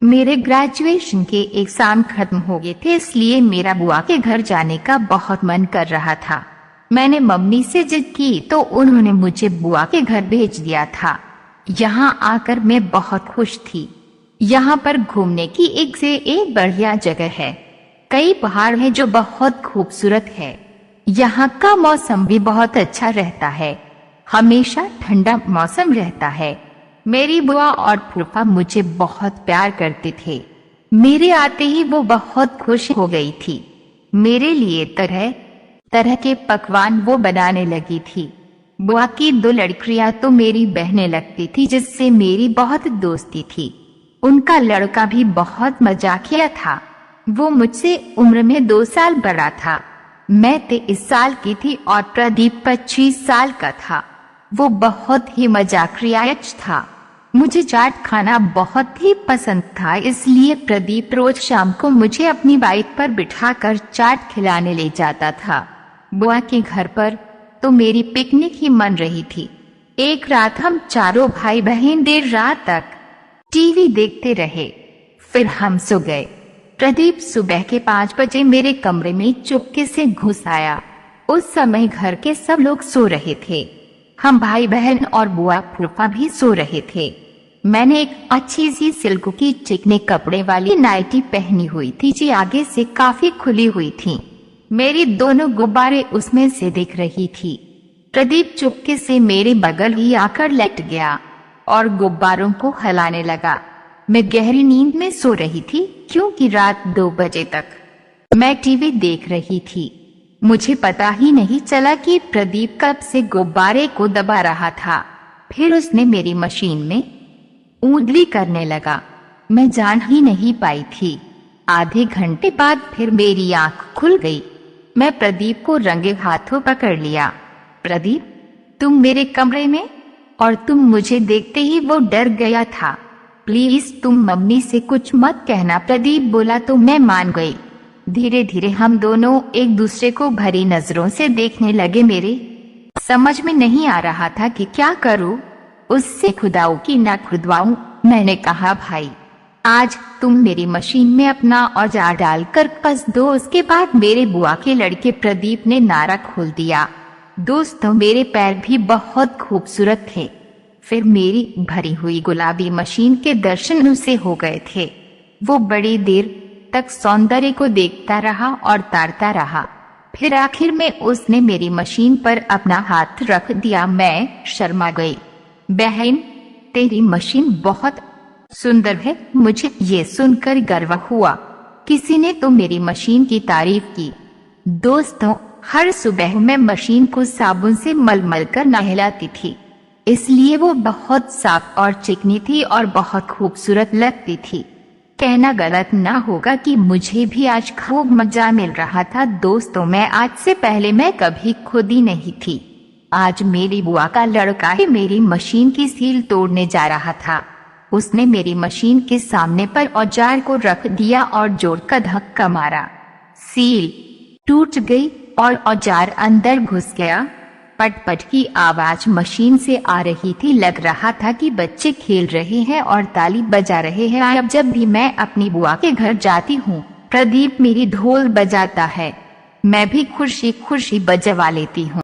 मेरे ग्रेजुएशन के एग्जाम खत्म हो गए थे, इसलिए मेरा बुआ के घर जाने का बहुत मन कर रहा था। मैंने मम्मी से जिद की तो उन्होंने मुझे बुआ के घर भेज दिया था। यहाँ आकर मैं बहुत खुश थी। यहाँ पर घूमने की एक से एक बढ़िया जगह है। कई पहाड़ हैं जो बहुत खूबसूरत है। यहाँ का मौसम भी बहुत अच्छा रहता है, हमेशा ठंडा मौसम रहता है। मेरी बुआ और फूफा मुझे बहुत प्यार करते थे। मेरे आते ही वो बहुत खुश हो गई थी। मेरे लिए तरह तरह के पकवान वो बनाने लगी थी। बुआ की 2 लड़कियां तो मेरी बहनें लगती थी, जिससे मेरी बहुत दोस्ती थी। उनका लड़का भी बहुत मजाकिया था। वो मुझसे उम्र में 2 साल बड़ा था। मैं 23 साल की थी और प्रदीप 25 साल का था। वो बहुत ही मजाकियाच था। मुझे चाट खाना बहुत ही पसंद था, इसलिए प्रदीप रोज शाम को मुझे अपनी बाइक पर बिठाकर चाट खिलाने ले जाता था। बुआ के घर पर तो मेरी पिकनिक ही मन रही थी। एक रात हम चारों भाई बहन देर रात तक टीवी देखते रहे, फिर हम सो गए। प्रदीप सुबह के 5 बजे मेरे कमरे में चुपके से घुस आया। उस समय घर के सब लोग सो रहे थे। हम भाई बहन और बुआ फूफा भी सो रहे थे। मैंने एक अच्छी सी सिल्क की चिकने कपड़े वाली नाइटी पहनी हुई थी, जो आगे से काफी खुली हुई थी। मेरी दोनों गुब्बारे उसमें से दिख रही थी। प्रदीप चुपके से मेरे बगल ही आकर लेट गया और गुब्बारों को हिलाने लगा। मैं गहरी नींद में सो रही थी, क्योंकि रात 2 बजे तक मैं टीवी देख रही थी। मुझे पता ही नहीं चला कि प्रदीप कब से गुब्बारे को दबा रहा था। फिर उसने मेरी मशीन में उंगली करने लगा। मैं जान ही नहीं पाई थी। आधे घंटे बाद फिर मेरी आंख खुल गई। मैं प्रदीप को रंगे हाथों पकड़ लिया। प्रदीप, तुम मेरे कमरे में, और तुम मुझे देखते ही वो डर गया था। प्लीज तुम मम्मी से कुछ मत कहना, प्रदीप बोला तो मैं मान गई। धीरे धीरे हम दोनों एक दूसरे को भरी नजरों से देखने लगे। मेरे समझ में नहीं आ रहा था कि क्या करूं। उससे खुदाऊं कि ना खुदवाऊं। मैंने कहा, भाई आज तुम मेरी मशीन में अपना औजार डालकर कस दो। उसके बाद मेरे बुआ के लड़के प्रदीप ने नारा खोल दिया। दोस्तों, मेरे पैर भी बहुत खूबसूरत थे। फिर मेरी भरी हुई गुलाबी मशीन के दर्शन उसे हो गए थे। वो बड़ी देर तक सौंदर्य को देखता रहा और ताड़ता रहा। फिर आखिर में उसने मेरी मशीन पर अपना हाथ रख दिया। मैं शर्मा गई। बहन, तेरी मशीन बहुत सुंदर है। मुझे ये सुनकर गर्व हुआ। किसी ने तो मेरी मशीन की तारीफ की। दोस्तों, हर सुबह मैं मशीन को साबुन से मलमल कर नहलाती थी, इसलिए वो बहुत साफ और चिकनी थी और बहुत खूबसूरत लगती थी। कहना गलत ना होगा कि मुझे भी आज खूब मजा मिल रहा था। दोस्तों, मैं आज से पहले मैं कभी खुदी नहीं थी। आज मेरी बुआ का लड़का ही मेरी मशीन की सील तोड़ने जा रहा था। उसने मेरी मशीन के सामने पर औजार को रख दिया और जोर का धक्का मारा। सील टूट गई और औजार अंदर घुस गया। पट-पट की आवाज मशीन से आ रही थी। लग रहा था कि बच्चे खेल रहे हैं और ताली बजा रहे हैं। अब जब भी मैं अपनी बुआ के घर जाती हूँ, प्रदीप मेरी ढोल बजाता है। मैं भी खुशी खुशी बजवा लेती हूँ।